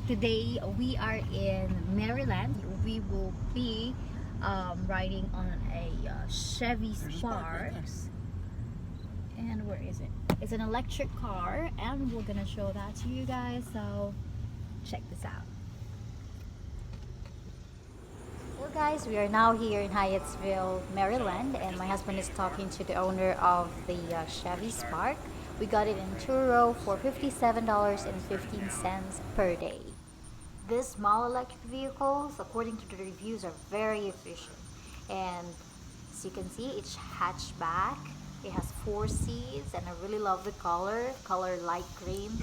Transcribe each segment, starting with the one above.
Today we are in Maryland. We will be riding on a Chevy Spark. And where is it? It's an electric car, and we're gonna show that to you guys. So check this out. Well guys, we are now here in Hyattsville, Maryland, and my husband is talking to the owner of the Chevy Spark. We got it in Turo for $57.15 per day. These small electric vehicles, according to the reviews, are very efficient. And as you can see, it's hatchback. It has 4 seats, and I really love the color light green.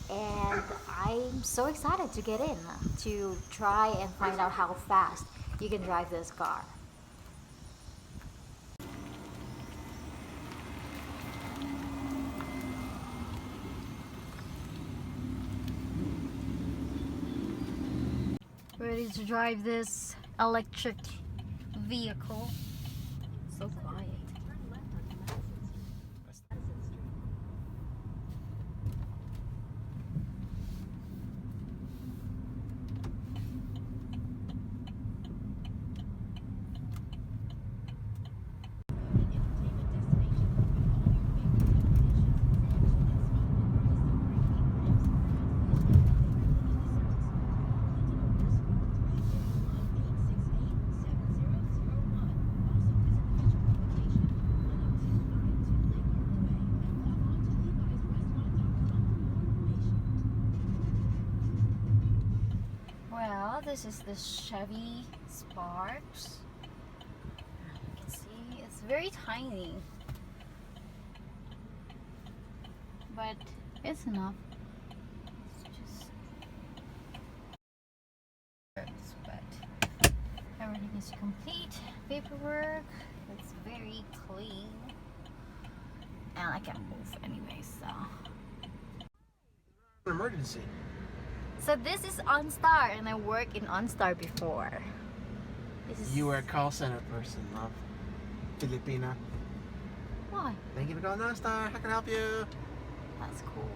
And I'm so excited to get in to try and find out how fast you can drive this car. Ready to drive this electric vehicle. So quiet. Well, this is the Chevy Sparks. You can see it's very tiny, but it's enough. It's just but everything is complete. Paperwork, it's very clean, and I can't move anyway, so. An emergency. So this is OnStar, and I worked in OnStar before. You were a call center person, love. Filipina. Why? Thank you for calling OnStar. How can I help you? That's cool.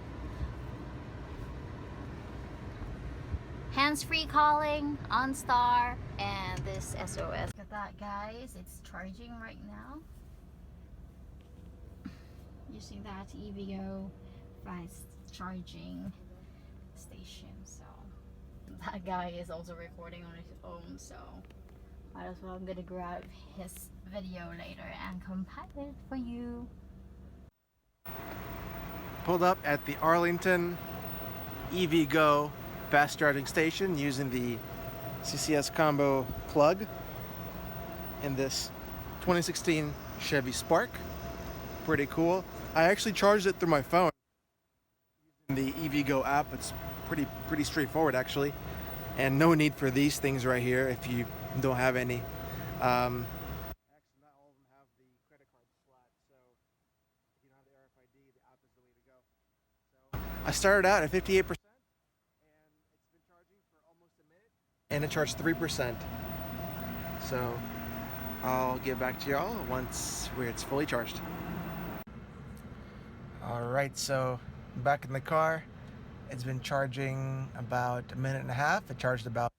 Hands-free calling, OnStar, and this SOS. Look at that, guys. It's charging right now. Using that EVgo fast charging station. So that guy is also recording on his own, so might as well. I'm gonna grab his video later and compile it for you. Pulled up at the Arlington EVgo fast charging station using the CCS combo plug in this 2016 Chevy Spark. Pretty cool. I actually charged it through my phone using the EVgo app. It's pretty straightforward actually, and no need for these things right here if you don't have any. Actually, not all of them have the credit card slot, so if you don't have the RFID, the app is the way to go. So I started out at 58%, and it's been charging for almost a minute, and it charged 3%. So I'll get back to y'all once it's fully charged. All right, so back in the car. It's been charging about a minute and a half. It charged about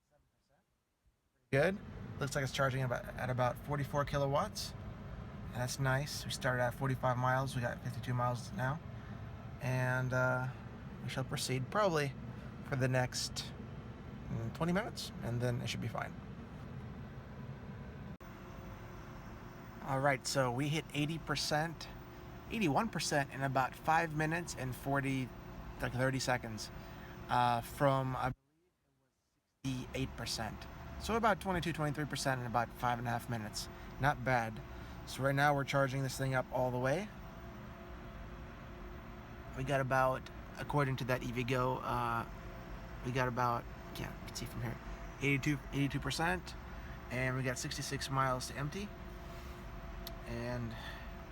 7%. Good. Looks like it's charging at about 44 kilowatts. And that's nice. We started at 45 miles. We got 52 miles now. And we shall proceed probably for the next 20 minutes, and then it should be fine. All right, so we hit 80%, 81% in about 5 minutes and 30 seconds from, I believe it was 68%. So about 23% in about 5.5 minutes. Not bad. So right now we're charging this thing up all the way. We got about, according to that EVgo, we got about, yeah, you can see from here, 82%, and we got 66 miles to empty. And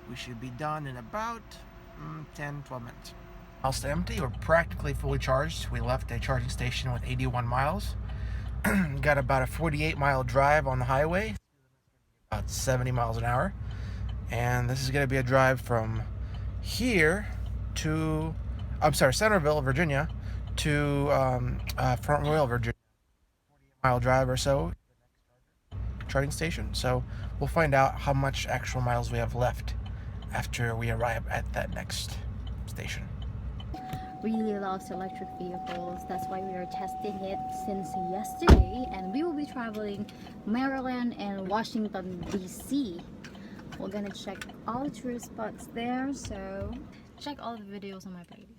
we should be done in about 10-12 minutes. Miles to empty. We're practically fully charged. We left a charging station with 81 miles. Got about a 48-mile drive on the highway, about 70 miles an hour. And this is going to be a drive from here to, Centerville, Virginia, to Front Royal, Virginia, 40-mile drive or so, charging station. So we'll find out how much actual miles we have left after we arrive at that next station. Really loves electric vehicles. That's why we are testing it since yesterday, and we will be traveling Maryland and Washington DC. We're gonna check all the tourist spots there, so check all the videos on my playlist.